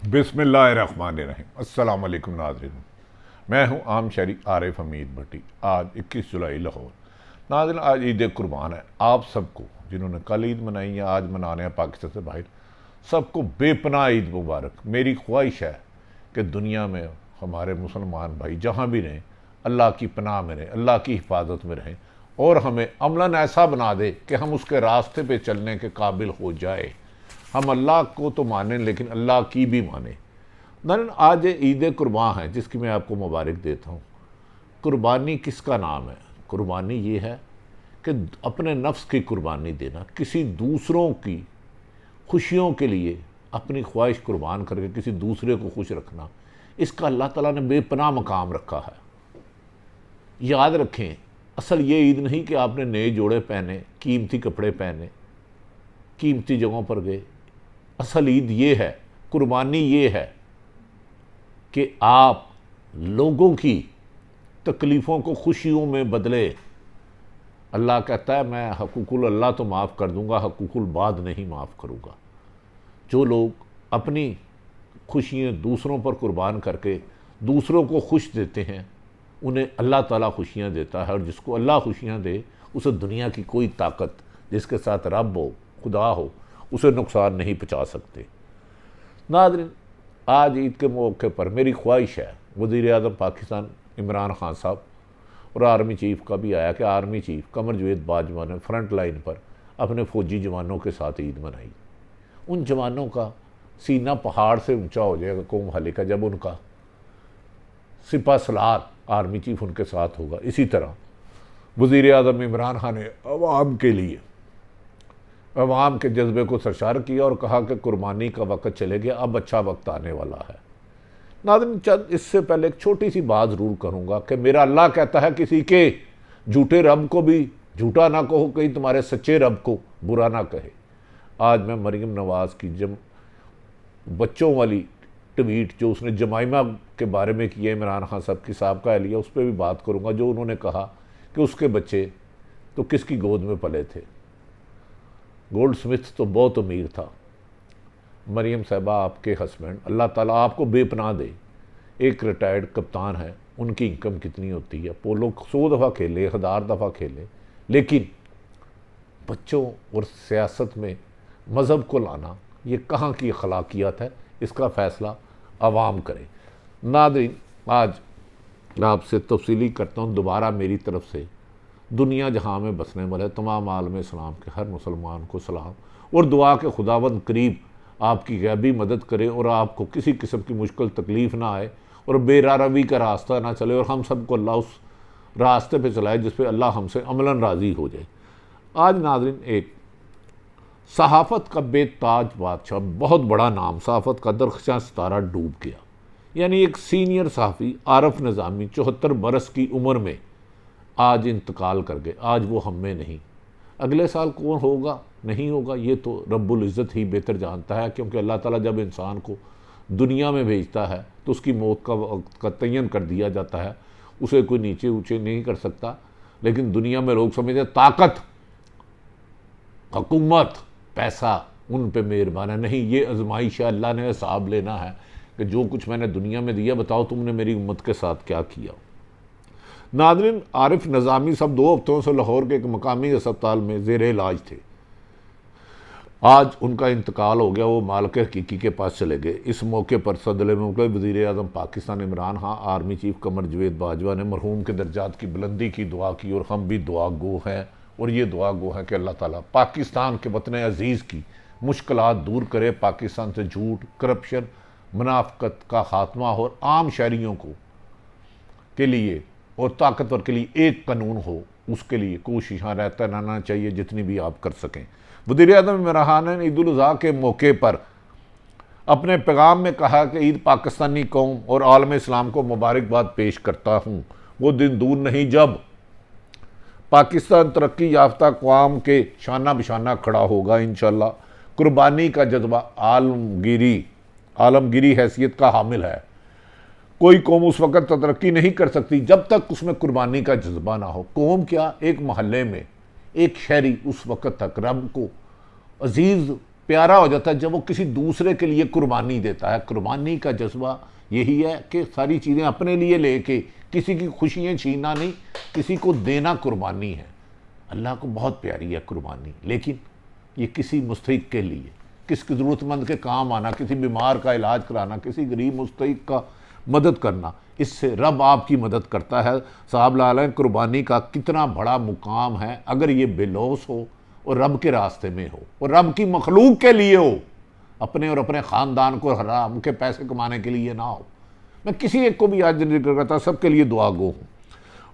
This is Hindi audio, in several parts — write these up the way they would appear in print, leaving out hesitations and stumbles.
बिस्मिल्लाहिर्रहमानिर्रहीम। अस्सलाम वालेकुम नाज़रीन, मैं हूँ आम शहरी आरिफ हमीद भट्टी। आज 21 जुलाई लाहौर। नाज़रीन, आज ईद कुर्बान है। आप सबको जिन्होंने कल ईद मनाई या आज मना रहे हैं पाकिस्तान से बाहर, सबको बेपनाह ईद मुबारक। मेरी ख्वाहिश है कि दुनिया में हमारे मुसलमान भाई जहाँ भी रहें अल्लाह की पनाह में रहें, अल्लाह की हिफाजत में रहें और हमें अमलन ऐसा बना दे कि हम उसके रास्ते पे चलने के काबिल हो जाए। हम अल्लाह को तो माने लेकिन अल्लाह की भी माने। नाज़रीन, आज ईद कुर्बान है जिसकी मैं आपको मुबारक देता हूँ। कुर्बानी किसका नाम है? कुर्बानी ये है कि अपने नफ्स की कुर्बानी देना, किसी दूसरों की खुशियों के लिए अपनी ख्वाहिश कुर्बान करके किसी दूसरे को खुश रखना, इसका अल्लाह ताला ने बेपनाह मकाम रखा है। याद रखें, असल ये ईद नहीं कि आपने नए जोड़े पहने, कीमती कपड़े पहने, कीमती जगहों पर गए। असल ईद ये है, कुर्बानी ये है कि आप लोगों की तकलीफ़ों को खुशियों में बदले। अल्लाह कहता है मैं हकूकुल अल्लाह तो माफ़ कर दूंगा, हकूकुल बाद नहीं माफ़ करूँगा। जो लोग अपनी खुशियाँ दूसरों पर कुर्बान करके दूसरों को खुश देते हैं, उन्हें अल्लाह ताला खुशियाँ देता है। और जिसको अल्लाह खुशियाँ दे, उसे दुनिया की कोई ताकत, जिसके साथ रब हो, खुदा हो, उसे नुकसान नहीं पहुँचा सकते। नाज़रीन, आज ईद के मौके पर मेरी ख्वाहिश है, वज़ीर आज़म पाकिस्तान इमरान खान साहब और आर्मी चीफ़ का भी आया कि आर्मी चीफ़ कमर जावेद बाजवा ने फ्रंट लाइन पर अपने फ़ौजी जवानों के साथ ईद मनाई। उन जवानों का सीना पहाड़ से ऊंचा हो जाएगा कौम हाली का जब उनका सिपा सलार आर्मी चीफ़ उनके साथ होगा। इसी तरह वज़ीर आज़म इमरान खान ने अवाम के लिए, अवाम के जज्बे को सरशार किया और कहा कि कुर्बानी का वक्त चले गया, अब अच्छा वक्त आने वाला है। नाज़रीन, चंद इससे पहले एक छोटी सी बात ज़रूर करूँगा कि मेरा अल्लाह कहता है किसी के झूठे रब को भी झूठा ना कहो, कहीं तुम्हारे सच्चे रब को बुरा ना कहे। आज मैं मरीम नवाज़ की बच्चों वाली ट्वीट जो उसने जमाइमा के बारे में किया, इमरान खान साहब की साहबका एहलिया, उस पर भी बात करूँगा। जो उन्होंने कहा कि उसके बच्चे तो किसकी गोद में पले थे। गोल्ड स्मिथ तो बहुत अमीर था। मरीम साहबा आपके हस्बैंड, अल्लाह ताला आपको बेपनाह दे, एक रिटायर्ड कप्तान है, उनकी इनकम कितनी होती है? पोलो 100 दफ़ा खेले, 1000 दफ़ा खेले, लेकिन बच्चों और सियासत में मज़हब को लाना ये कहाँ की अखलाकियात है? इसका फ़ैसला आवाम करे। नाज़रीन, आज आपसे तफसीली करता हूँ दोबारा मेरी तरफ से दुनिया जहाँ में बसने वाले तमाम आलम इस्लाम के हर मुसलमान को सलाम और दुआ के खुदावंद करीब आपकी गैबी मदद करे और आपको किसी किस्म की मुश्किल तकलीफ़ ना आए और बेरारवी का रास्ता ना चले और हम सबको अल्लाह उस रास्ते पे चलाए जिस पे अल्लाह हमसे अमलन राज़ी हो जाए। आज नाज़रीन, एक सहाफ़त का बेताज बादशाह, बहुत बड़ा नाम, सहाफ़त का दरख्शां सितारा डूब गया। यानी एक सीनियर सहाफ़ी आरफ निज़ामी 74 बरस की उम्र में आज इंतकाल कर गए। आज वो हम में नहीं। अगले साल कौन होगा नहीं होगा ये तो रब्बुल इज़्ज़त ही बेहतर जानता है, क्योंकि अल्लाह ताला जब इंसान को दुनिया में भेजता है तो उसकी मौत का वक्त का तयन कर दिया जाता है, उसे कोई नीचे ऊँचे नहीं कर सकता। लेकिन दुनिया में लोग समझते ताकत, हुकूमत, पैसा उन पे मेहरबान है। नहीं, ये आजमाइश है, अल्लाह ने हिसाब लेना है कि जो कुछ मैंने दुनिया में दिया, बताओ तुमने मेरी उम्मत के साथ क्या किया। नाज़रीन, आरिफ निज़ामी साहब 2 हफ्तों से लाहौर के एक मकामी अस्पताल में ज़ेर इलाज थे। आज उनका इंतकाल हो गया, वो मालिक हकीकी के पास चले गए। इस मौके पर सदर मुमलिक वज़ीर आज़म पाकिस्तान इमरान खान, आर्मी चीफ़ कमर जावेद बाजवा ने मरहूम के दर्जात की बुलंदी की दुआ की और हम भी दुआ गो हैं। और ये दुआ गो है कि अल्लाह ताला पाकिस्तान के वतन अज़ीज़ की मुश्किलात दूर करे, पाकिस्तान से झूठ, करप्शन, मुनाफ़कत का ख़ात्मा हो और आम शहरियों को के लिए और ताकतवर के लिए एक कानून हो, उसके लिए कोशिशां रहता रहना चाहिए जितनी भी आप कर सकें। वज़ीर आज़म इमरान खान ने ईद उल अज़हा के मौके पर अपने पैगाम में कहा कि ईद पाकिस्तानी कौम और आलम इस्लाम को मुबारकबाद पेश करता हूँ। वो दिन दूर नहीं जब पाकिस्तान तरक्की याफ्ता अक़वाम के शाना बिशाना खड़ा होगा इंशाअल्लाह। कुर्बानी का जज्बा आलमगीरी हैसियत का हामिल है। कोई कौम उस वक़्त तरक्की नहीं कर सकती जब तक उसमें कुर्बानी का जज्बा ना हो। कौम क्या, एक महल्ले में एक शहरी उस वक़्त तक रब को अजीज़ प्यारा हो जाता है जब वो किसी दूसरे के लिए कुर्बानी देता है। कुर्बानी का जज्बा यही है कि सारी चीज़ें अपने लिए लेके किसी की खुशियाँ छीनना नहीं, किसी को देना कुर्बानी है। अल्लाह को बहुत प्यारी है कुर्बानी, लेकिन ये किसी मुस्तहिक के लिए, किसी ज़रूरतमंद के काम आना, किसी बीमार का इलाज कराना, किसी गरीब मुस्तहिक का मदद करना, इससे रब आपकी मदद करता है। साहब लाल कुर्बानी का कितना बड़ा मुकाम है अगर ये बेलौस हो और रब के रास्ते में हो और रब की मखलूक के लिए हो, अपने और अपने ख़ानदान को हराम के पैसे कमाने के लिए ना हो। मैं किसी एक को भी आज जिक्र करता, सबके लिए दुआ गो हूँ।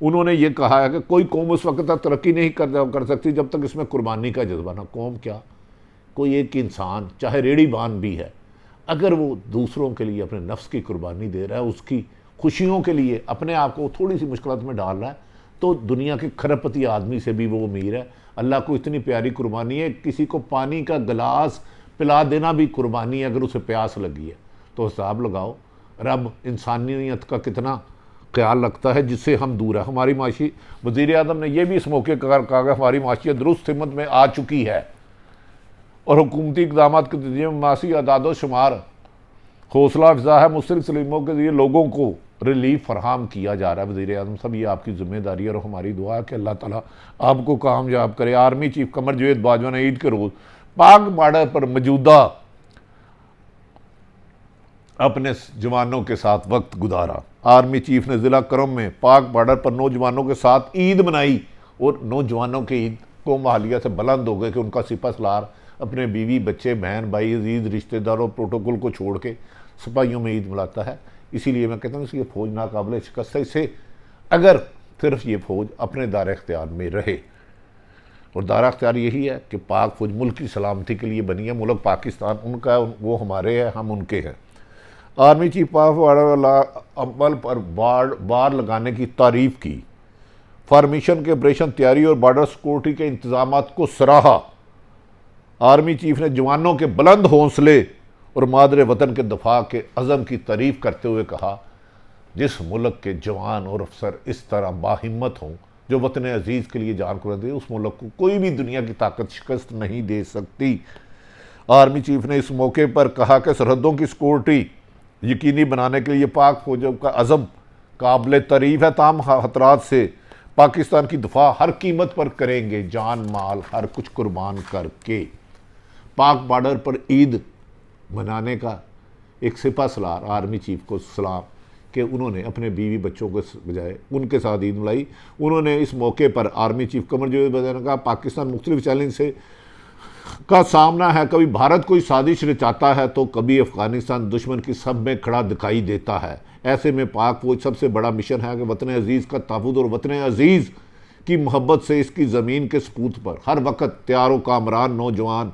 उन्होंने ये कहा है कि कोई कौम उस वक्त तक तरक्की नहीं कर सकती जब तक इसमें कुर्बानी का जज्बा ना। कौम क्या, कोई एक इंसान चाहे रेड़ी बान भी है, अगर वो दूसरों के लिए अपने नफ्स की कुर्बानी दे रहा है, उसकी खुशियों के लिए अपने आप को थोड़ी सी मुश्किलात में डाल रहा है, तो दुनिया के खरबपति आदमी से भी वो अमीर है। अल्लाह को इतनी प्यारी कुर्बानी है, किसी को पानी का गिलास पिला देना भी कुर्बानी है अगर उसे प्यास लगी है। तो हिसाब लगाओ रब इंसानियत का कितना ख्याल रखता है जिससे हम दूर है। हमारी माशी वज़ीर आज़म ने यह भी इस मौके पर कहा कि हमारी माशियत दुरुस्त हिम्मत में आ चुकी है और हुकूमती इक़दाम के नतीजे में मासी अदाद शुमार हौसला अफजा है। मुस्लिम सलीमों के लिए लोगों को रिलीफ फराहम किया जा रहा है। वज़ीर आज़म साहब, ये आपकी ज़िम्मेदारी है और हमारी दुआ है कि अल्लाह ताला आपको कामयाब करे। आर्मी चीफ कमर जवेद बाजवा ने ईद के रोज़ पाक बॉर्डर पर मौजूदा अपने जवानों के साथ वक्त गुजारा। आर्मी चीफ ने ज़िला करम में पाक बॉर्डर पर नौजवानों के साथ ईद मनाई और नौजवानों के ईद को मालिया से बुलंद हो गए कि उनका सिपह सलार अपने बीवी बच्चे बहन भाई अजीज़ रिश्तेदारों प्रोटोकॉल को छोड़ के सिपाहियों में ईद मनाता है। इसीलिए मैं कहता हूँ इसलिए फ़ौज नाकाबिल शिकस्त है। इसे अगर सिर्फ ये फ़ौज अपने दायरे इख्तियार में रहे, और दायरा इख्तियार यही है कि पाक फ़ौज मुल्क की सलामती के लिए बनी है। मुल्क पाकिस्तान उनका है, वो हमारे हैं, हम उनके हैं। आर्मी चीफ पाक अमल पर बार लगाने की तारीफ़ की। फार्मेशन के ऑपरेशन तैयारी और बॉर्डर सिक्योरिटी के इंतजाम को सराहा। आर्मी चीफ ने जवानों के बुलंद हौसले और मादरे वतन के दफा के अज़म की तारीफ़ करते हुए कहा, जिस मुल्क के जवान और अफसर इस तरह बाहिम्मत हों जो वतन अजीज़ के लिए जान कुर्बान दे, उस मुल्क को कोई भी दुनिया की ताकत शिकस्त नहीं दे सकती। आर्मी चीफ ने इस मौके पर कहा कि सरहदों की सिक्योरिटी यकीनी बनाने के लिए पाक फौजों का अज़म काबिल तारीफ़ है। ताम खतरात से पाकिस्तान की दफा हर कीमत पर करेंगे, जान माल हर कुछ कुर्बान करके। पाक बॉर्डर पर ईद मनाने का एक सिपह सलार आर्मी चीफ को सलाम कि उन्होंने अपने बीवी बच्चों के बजाय उनके साथ ईद मनाई। उन्होंने इस मौके पर आर्मी चीफ कमर जवेद बाजवा ने कहा, पाकिस्तान मुख्तलिफ चैलेंज से का सामना है। कभी भारत कोई साजिश रचाता है तो कभी अफगानिस्तान दुश्मन की सब में खड़ा दिखाई देता है। ऐसे में पाक फौज सबसे बड़ा मिशन है कि वतन अजीज़ का तहफ़्फ़ुज़ और वतन अजीज़ की मोहब्बत से इसकी ज़मीन के सबूत पर हर वक्त तैयार कामरान नौजवान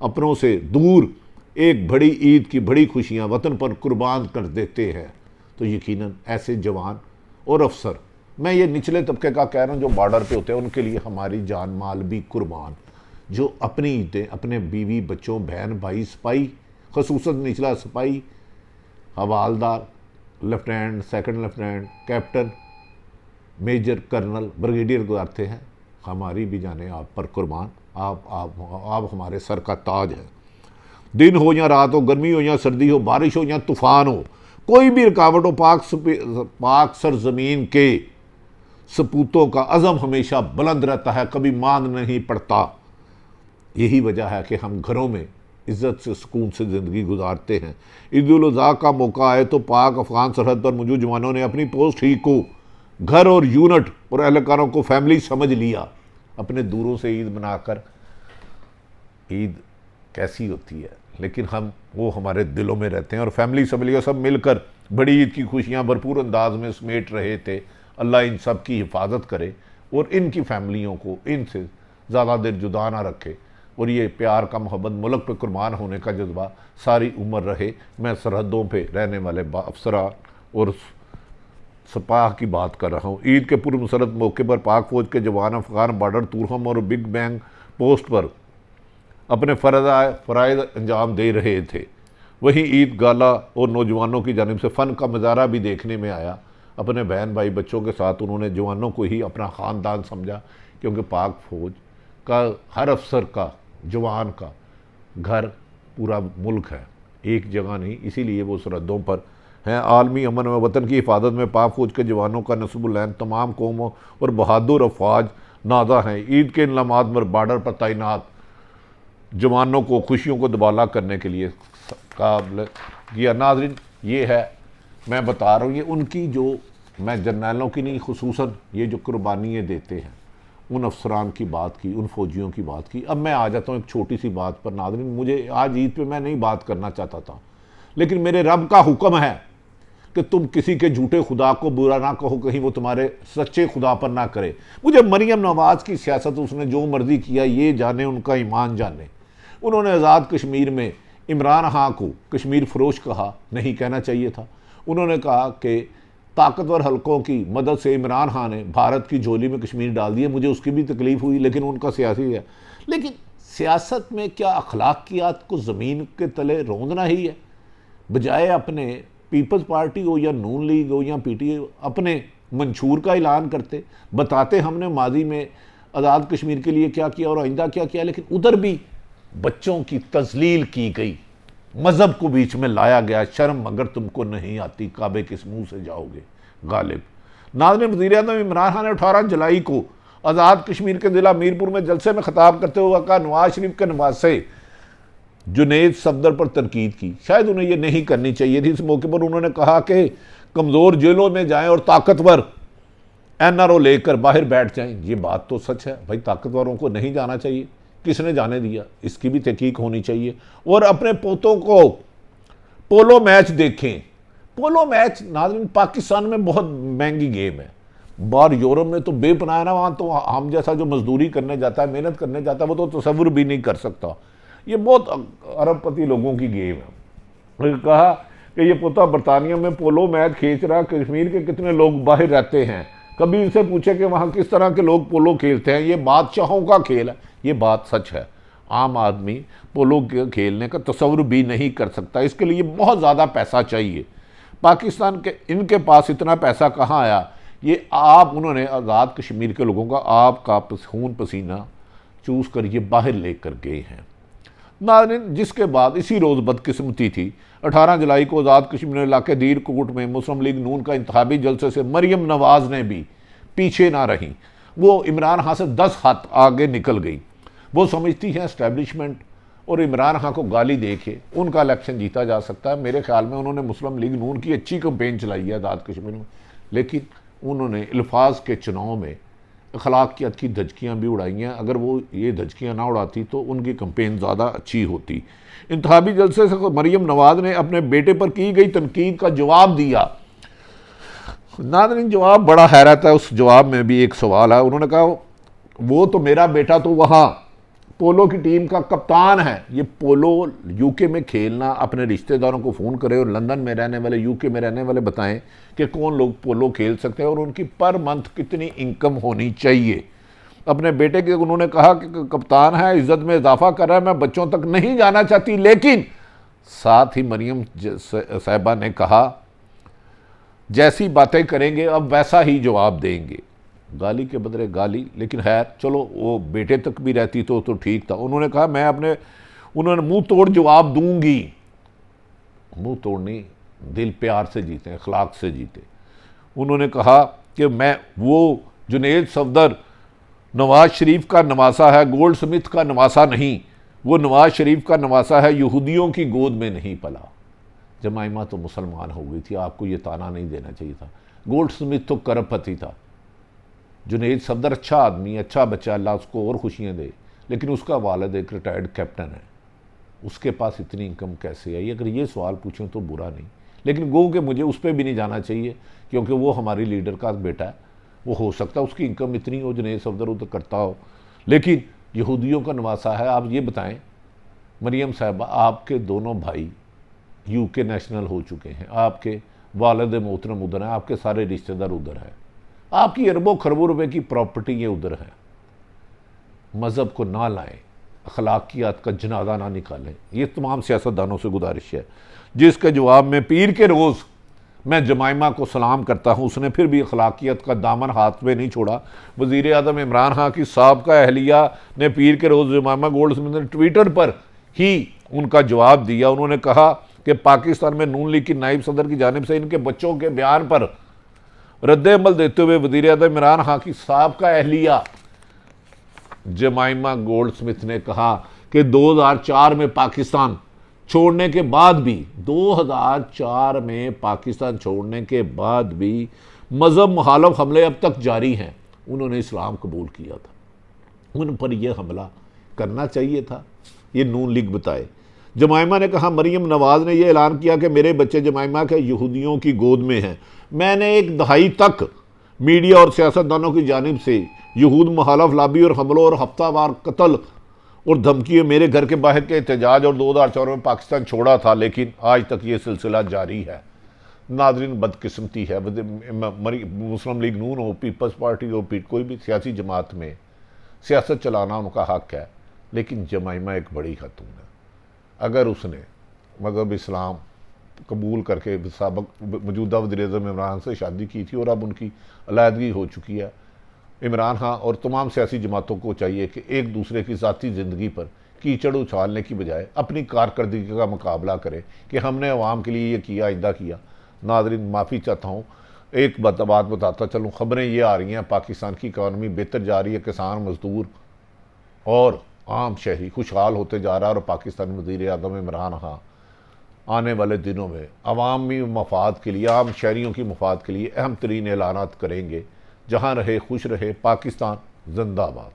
अपनों से दूर एक बड़ी ईद की बड़ी खुशियाँ वतन पर कुर्बान कर देते हैं। तो यकीनन ऐसे जवान और अफसर, मैं ये निचले तबके का कह रहा हूँ जो बॉर्डर पे होते हैं, उनके लिए हमारी जान माल भी कुर्बान, जो अपनी ईदें अपने बीवी बच्चों बहन भाई सिपाही, खसूसन निचला सिपाही, हवालदार, lieutenant, second lieutenant, captain, major, colonel, brigadier गुजारते हैं। हमारी भी जाने आप पर कुर्बान। आप हमारे सर का ताज है। दिन हो या रात हो, गर्मी हो या सर्दी हो, बारिश हो या तूफ़ान हो, कोई भी रुकावट हो, पाक सरजमीन के सपूतों का अज़म हमेशा बुलंद रहता है, कभी मान नहीं पड़ता। यही वजह है कि हम घरों में इज़्ज़त से सुकून से ज़िंदगी गुजारते हैं। ईद उल अज़हा का मौका आए तो पाक अफ़गान सरहद पर मौजूद जवानों ने अपनी पोस्ट ही को घर और यूनिट और एहलकारों को फैमिली समझ लिया। अपने दूरों से ईद मनाकर, ईद कैसी होती है, लेकिन वो हमारे दिलों में रहते हैं और फैमिली समझ लिया। सब मिलकर बड़ी ईद की खुशियाँ भरपूर अंदाज में समेट रहे थे। अल्लाह इन सब की हिफाजत करे और इनकी फैमिलियों को इनसे ज़्यादा देर जुदा ना रखे और ये प्यार का मोहब्बत मुल्क पे कुर्बान होने का जज्बा सारी उम्र रहे। मैं सरहदों पे रहने वाले अफसरान और सपाह की बात कर रहा हूँ। ईद के पूर्व मुसरत मौके पर पाक फौज के जवान अफगान बॉर्डर तुरहम और बिग बैंग पोस्ट पर अपने फ़राइज़ अंजाम दे रहे थे। वहीं ईद गाला और नौजवानों की जानिब से फ़न का नज़ारा भी देखने में आया। अपने बहन भाई बच्चों के साथ उन्होंने जवानों को ही अपना ख़ानदान समझा, क्योंकि पाक फौज का हर अफसर का, जवान का घर पूरा मुल्क है, एक जगह नहीं, इसीलिए वो सरहदों पर हैं। आलमी अमन व वतन की हिफाजत में पाक फौज के जवानों का नस्बुलैन तमाम कौमों और बहादुर अफवाज नादा हैं। ईद के इनामात पर बॉर्डर पर तैनात जवानों को खुशियों को दुबाला करने के लिए काबिल किया। नाज़रीन, ये है, मैं बता रहा हूँ, ये उनकी जो, मैं जर्नैलों की नहीं, खुसूसन ये जो कुर्बानियाँ देते हैं उन अफसरान की बात की, उन फौजियों की बात की। अब मैं आ जाता हूँ एक छोटी सी बात पर। नाज़रीन, मुझे आज ईद पे मैं नहीं बात करना चाहता था, लेकिन मेरे रब का हुक्म है कि तुम किसी के झूठे खुदा को बुरा ना कहो, कहीं वो तुम्हारे सच्चे खुदा पर ना करे। मुझे मरियम नवाज की सियासत, उसने जो मर्जी किया, ये जाने, उनका ईमान जाने। उन्होंने आज़ाद कश्मीर में इमरान खां को कश्मीर फरोश कहा, नहीं कहना चाहिए था। उन्होंने कहा कि ताकतवर हलकों की मदद से इमरान खान ने भारत की झोली में कश्मीर डाल दिया। मुझे उसकी भी तकलीफ़ हुई, लेकिन उनका सियासी है। लेकिन सियासत में क्या अखलाकियात को ज़मीन के तले रौंदना ही है? बजाय अपने पीपल्स पार्टी हो या नून लीग हो या पीटीआई अपने मंशूर का ऐलान करते, बताते हमने माजी में आज़ाद कश्मीर के लिए क्या किया और आइंदा क्या किया, लेकिन उधर भी बच्चों की तजलील की गई, मज़हब को बीच में लाया गया। शर्म अगर तुमको नहीं आती, काबे किस मुंह से जाओगे गालिब। नाज़रीन, वज़ीर-ए-आज़म इमरान खान ने 18 जुलाई को आज़ाद कश्मीर के ज़िला मीरपुर में जलसे में खिताब करते हुए कहा, नवाज शरीफ के नवासे जुनैद सफदर पर तनकीद की। शायद उन्हें यह नहीं करनी चाहिए थी। इस मौके पर उन्होंने कहा कि कमज़ोर जेलों में जाएं और ताकतवर एनआरओ लेकर बाहर बैठ जाएं। ये बात तो सच है भाई, ताकतवरों को नहीं जाना चाहिए। किसने जाने दिया, इसकी भी तहकीक होनी चाहिए। और अपने पोतों को पोलो मैच देखें। पोलो मैच नाज़रीन पाकिस्तान में बहुत महंगी गेम है, बाहर यूरोप में तो बेपनाह ना, वहाँ तो हम जैसा जो मजदूरी करने जाता है, मेहनत करने जाता है, वो तो तसव्वुर भी नहीं कर सकता। ये बहुत अरबपति लोगों की गेम है। मैंने कहा कि ये पोता बरतानिया में पोलो मैच खींच रहा, कश्मीर के कितने लोग बाहर रहते हैं, कभी इनसे पूछे कि वहाँ किस तरह के लोग पोलो खेलते हैं। ये बादशाहों का खेल है, ये बात सच है। आम आदमी पोलो खेलने का तसव्वुर भी नहीं कर सकता, इसके लिए बहुत ज़्यादा पैसा चाहिए। पाकिस्तान के इनके पास इतना पैसा कहाँ आया? ये आप, उन्होंने आज़ाद कश्मीर के लोगों का आपका खून पसीना चूस कर ये बाहर लेकर गए हैं। नाज़रीन, जिसके बाद इसी रोज़ बदकिस्मती थी, 18 जुलाई को आज़ाद कश्मीर इलाके दीर कोट में मुस्लिम लीग नून का इंतखाबी जलसे से मरियम नवाज ने भी पीछे ना रही। वो इमरान खान से 10 हाथ आगे निकल गई। वो समझती हैं एस्टैब्लिशमेंट और इमरान खान को गाली दे के उनका इलेक्शन जीता जा सकता है। मेरे ख्याल में उन्होंने मुस्लिम लीग नून की अच्छी कैंपेन चलाई है आज़ाद कश्मीर में, लेकिन उन्होंने अल्फाज के चुनाव में अखलाकियत की धजकियाँ भी उड़ाई हैं। अगर वो ये धजकियाँ ना उड़ाती तो उनकी कैंपेन ज़्यादा अच्छी होती। इंतखाबी जलसे से मरियम नवाज ने अपने बेटे पर की गई तनकीद का जवाब दिया। नाज़रीन, जवाब बड़ा हैरत है। उस जवाब में भी एक सवाल है। उन्होंने कहा, वो तो मेरा बेटा तो वहाँ पोलो की टीम का कप्तान है। ये पोलो यूके में खेलना, अपने रिश्तेदारों को फ़ोन करें और लंदन में रहने वाले, यूके में रहने वाले बताएं कि कौन लोग पोलो खेल सकते हैं और उनकी पर मंथ कितनी इनकम होनी चाहिए। अपने बेटे के उन्होंने कहा कि कप्तान है, इज्जत में इजाफा कर रहा है, मैं बच्चों तक नहीं जाना चाहती। लेकिन साथ ही मरियम साहिबा ने कहा, जैसी बातें करेंगे अब वैसा ही जवाब देंगे। गाली के बदले गाली, लेकिन खैर चलो, वो बेटे तक भी रहती तो ठीक था। उन्होंने कहा, मैं अपने, उन्होंने मुंह तोड़ जवाब दूंगी। मुंह तोड़ नहीं, दिल प्यार से जीते, अखलाक से जीते। उन्होंने कहा कि मैं, वो जुनैद सफदर नवाज शरीफ का नवासा है, गोल्ड स्मिथ का नवासा नहीं। वो नवाज शरीफ का नवासा है, यहूदियों की गोद में नहीं पला। जमाइमा तो मुसलमान हो गई थी, आपको ये ताना नहीं देना चाहिए था। गोल्ड स्मिथ तो करपति था। जुनैद सफदर अच्छा आदमी, अच्छा बच्चा, अल्लाह उसको और खुशियाँ दे, लेकिन उसका वालिद एक रिटायर्ड कैप्टन है। उसके पास इतनी इनकम कैसे आई? अगर ये सवाल पूछें तो बुरा नहीं, लेकिन गो कि मुझे उस पर भी नहीं जाना चाहिए, क्योंकि वो हमारी लीडर का बेटा है। वो हो सकता है उसकी इनकम इतनी हो, जुनैद सफदर उधर करता हो, लेकिन यहूदियों का नवासा है। आप ये बताएं मरियम साहिबा, आपके दोनों भाई यूके नेशनल हो चुके हैं, आपके वालिद मोहतरम उधर हैं, आपके सारे रिश्तेदार उधर हैं, आपकी अरबों खरबों रुपए की प्रॉपर्टी ये उधर है। मज़हब को ना लाएं, अखलाकियात का जनाजा ना निकालें। ये तमाम सियासतदानों से गुजारिश है। जिसके जवाब में पीर के रोज़ मैं जमाइमा को सलाम करता हूँ, उसने फिर भी अखलाकियत का दामन हाथ में नहीं छोड़ा। वज़ीर-ए-आज़म इमरान खान की साबिक़ा अहलिया ने पीर के रोज़ जमाइमा गोल्ड स्मिथ ने ट्विटर पर ही उनका जवाब दिया। उन्होंने कहा कि पाकिस्तान में नून लीग की नायब सदर की जानिब से इनके बच्चों के बयान पर रद्द-ए-अमल देते हुए वज़ीर-ए-आज़म इमरान खान की साबका अहलिया जमाइमा गोल्ड स्मिथ ने कहा कि 2004 में पाकिस्तान छोड़ने के बाद भी 2004 में पाकिस्तान छोड़ने के बाद भी मजहब मुखालफ हमले अब तक जारी हैं। उन्होंने इस्लाम कबूल किया था, उन पर यह हमला करना चाहिए था, ये नून लीग बताए। जमाइमा ने कहा, मरीम नवाज ने यह ऐलान किया कि मेरे बच्चे जमाइमा के यहूदियों की गोद में हैं। मैंने एक दहाई तक मीडिया और सियासतदानों की जानिब से यहूद मुखालफ लाबी और हमलों और हफ्तावार कत्ल और धमकियों मेरे घर के बाहर के एहतजाज और 2004 में पाकिस्तान छोड़ा था, लेकिन आज तक ये सिलसिला जारी है। नाज़रीन, बदकिस्मती है, मुस्लिम लीग नून हो, पीपल्स पार्टी हो, कोई भी सियासी जमात में सियासत चलाना उनका हक है, लेकिन जमाइमा एक बड़ी खातून है। अगर उसने मज़हब इस्लाम कबूल करके साबिक़ मौजूदा वज़ीर-ए-आज़म इमरान से शादी की थी और अब उनकी अलहदगी हो चुकी है, इमरान खान और तमाम सियासी जमातों को चाहिए कि एक दूसरे की ज़ाती ज़िंदगी पर कीचड़ उछालने की बजाय अपनी कारकर्दगी का मुकाबला करें कि हमने अवाम के लिए ये किया, आइंदा किया। नाज़रीन, माफ़ी चाहता हूँ, एक बात बताता चलूँ, ख़बरें ये आ रही हैं पाकिस्तान की इकानमी बेहतर जा रही है, किसान मजदूर और आम शहरी खुशहाल होते जा रहा है और पाकिस्तान वज़ीर-ए-आज़म इमरान खान आने वाले दिनों में अवामी मफाद के लिए, आम शहरियों की मफाद के लिए अहम तरीन ऐलानात करेंगे। जहाँ रहे खुश रहे, पाकिस्तान जिंदाबाद।